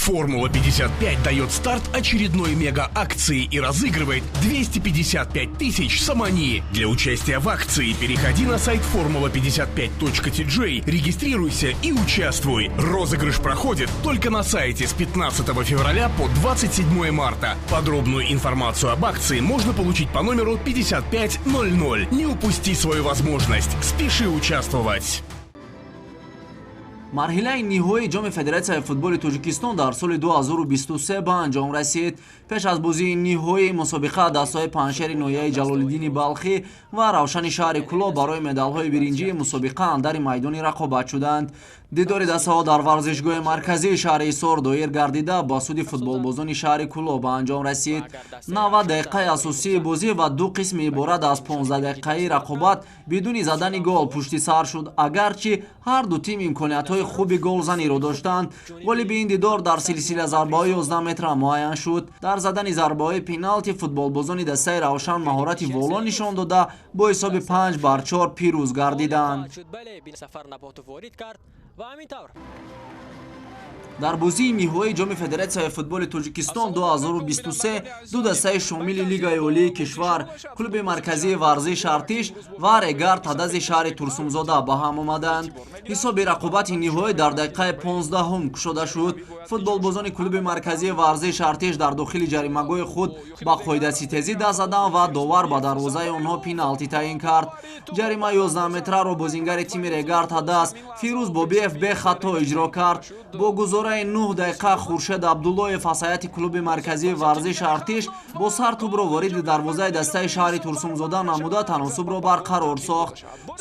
Формула-55 дает старт очередной мега-акции и разыгрывает 255 тысяч самани. Для участия в акции переходи на сайт formula55.tj, регистрируйся и участвуй. Розыгрыш проходит только на сайте с 15 февраля по 27 марта. Подробную информацию об акции можно получить по номеру 5500. Не упусти свою возможность. Спеши участвовать. марҳилаи ниҳоии ҷоми федератсияи футболи Тоҷикистон дар соли 2023 ба анҷом расид. пеш аз бозии ниҳоии мусобиқа дастаҳои панҷшери ноҳияи Ҷалолиддини Балхӣ ва Равшани шаҳри Кӯлоб барои медалҳои биринҷии мусобиқа андари майдони рақобат шуданд. дидори дастаҳо дар варзишгоҳи марказии шаҳри Ҳисор доир гардида ба суди футболбозони шаҳри Кӯлоб ба анҷом расид. 90 дақиқаи асосии бозӣ ва ду қисми иборат аз 15 дақиқаи рақобат бидуни задани гол пушти сар шуд. агарчи ҳар ду тим имкониятҳои хуби голзаниро доштанд, голиби ин дидор дар силсила зарбаҳои 11 метра муайян шуд. дар задани зарбаҳои пеналти футболбозони дастаи Равшан маҳорати воло нишон дода бо ҳисоби 5-4 пирӯз гардиданд. дар бозии ниҳоии ҷоми федератсияи футболи Тоҷикистон 2023 ду дастаи шомили Лигаи олии кишвар, клуби марказии варзиш Артиш ва Регар Тадази шаҳри Турсумзода ба ҳам омаданд. ҳисоби рақобати ниҳоӣ дар дақиқаи 15 кушода шуд. футболбозони клуби марказии варзиш Артиш дар дохили ҷаримагоҳи худ ба қоидаситезӣ даст заданд ва довар ба дарвозаи онҳо пеналти таъин кард. ҷаримаи 11 метраро бозингари тими Регар Тадас Фирӯз Бобиев бехато иҷро кард. бо гузораи 9 дақиқа Хуршед Абдуллоев аз ҳайати клуби марказии варзиш Артиш бо сар тӯбро вориди дарвозаи дастаи шаҳри Турсумзода намуда таносубро барқарор сохт.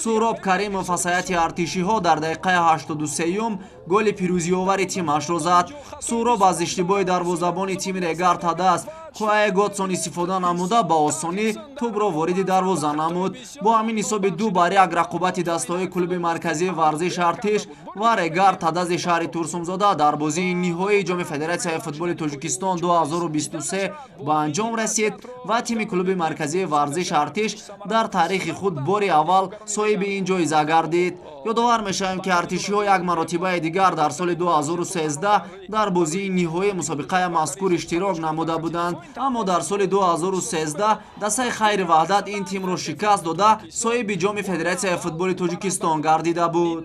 Суҳроб Каримов аз ҳайати артишиҳо дар дақиқаи 83 голи пирӯзиовари тимашро зад. суҳроб аз иштибоҳи дарвозабони тими Регар Тадас Куае Готсон истифода намуда ба осонӣ тӯбро вориди дарвоза намуд. бо ҳамин ҳисоби 2-1 рақобати дастаҳои клуби марказии варзиш Артиш ва Регар Тадази шаҳри Турсумзода дар бозии ниҳоии ҷоми федератсияи футболи Тоҷикистон 2023 ба анҷом расид ва тими клуби марказии варзиш Артиш дар таърихи худ бори аввал соҳиби ин ҷоиза гардид. ёдовар мешавем ки артишиҳо як маротибаи дигар дар соли 2013 дар бозии ниҳоии мусобиқаи мазкур иштирок намуда буданд, аммо дар соли 2013 дастаи Хайри Ваҳдат ин тимро шикаст дода соҳиби ҷоми федератсияи футболи Тоҷикистон гардида буд.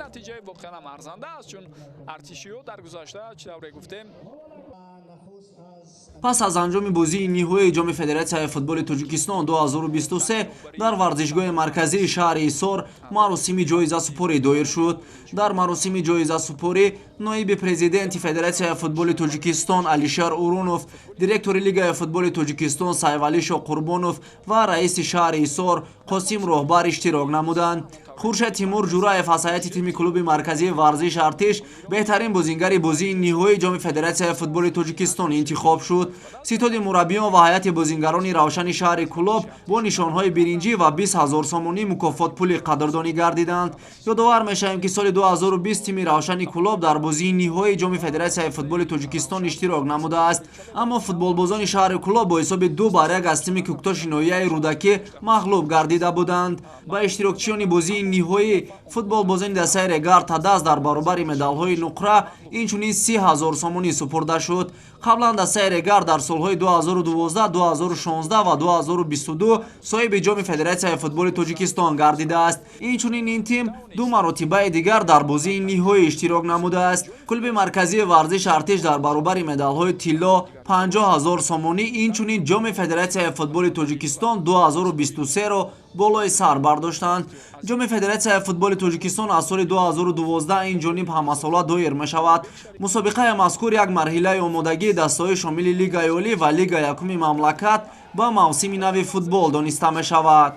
пас аз анҷоми бозии ниҳоии ҷоми федератсияи футболи Тоҷикистон 2023 дар варзишгоҳи марказии шаҳри Ҳисор маросими ҷоизасупорӣ доир шуд. дар маросими ҷоизасупорӣ ноиби президенти федератсияи футболи Тоҷикистон Алишер Урунов, директори Лигаи футболи Тоҷикистон Сайвали Шоқурбонов ва раиси шаҳри Ҳисор Қосим Роҳбар иштирок намуданд. Хуршед Тимур Ҷураев аз ҳайати тими клуби марказии варзиш Артиш беҳтарин бозингари бозии ниҳоии ҷоми федератсияи футболи Тоҷикистон интихоб шуд. ситоди мураббиён ва ҳайати бозингарони Равшани шаҳри Кӯлоб бо нишонҳои биринҷӣ ва 20 000 сомонӣ мукофот пулӣ қадрдонӣ гардиданд. ёдовар мешавем ки соли 2020 тими Равшани Кӯлоб дар бозии ниҳоии ҷоми федератсияи футболи Тоҷикистон иштирок намудааст, аммо футболбозони шаҳри Кӯлоб бо ҳисоби 2-1 аз тими Кӯктоши ноҳияи Рӯдакӣ мағлуб гардида буданд. ба иштирокчиёни бозии ниҳоӣ футболбозони дастаи Регар Тадас дар баробари медалҳои нуқра инчунин 30 000 сомонӣ супурда шуд. қаблан дастаи Регар дар солҳои 2012, 2016 ва 2022 соҳиби ҷоми федератсияи футболи Тоҷикистон гардидааст. инчунин ин тим ду маротибаи дигар дар бозии ниҳоӣ иштирок намудааст. клуби марказии варзиш Артиш дар баробари медалҳои тилло 50 000 сомонӣ инчунин ҷоми федератсияи футболи Тоҷикистон 2023-ро болои сар бардоштанд. ҷоми федератсияи футболи Тоҷикистон аз соли 2012 ин ҷониб ҳаммасола доир мешавад. мусобиқаи мазкур як марҳилаи омодагии дастаҳои шомили Лигаи олӣ ва Лигаи якуми мамлакат ба мавсими нави футбол дониста мешавад.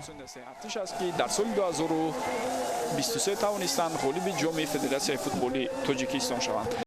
дар соли 2023 тавонистанд ғолиби ҷоми федератсияи футболи Тоҷикистон шаванд.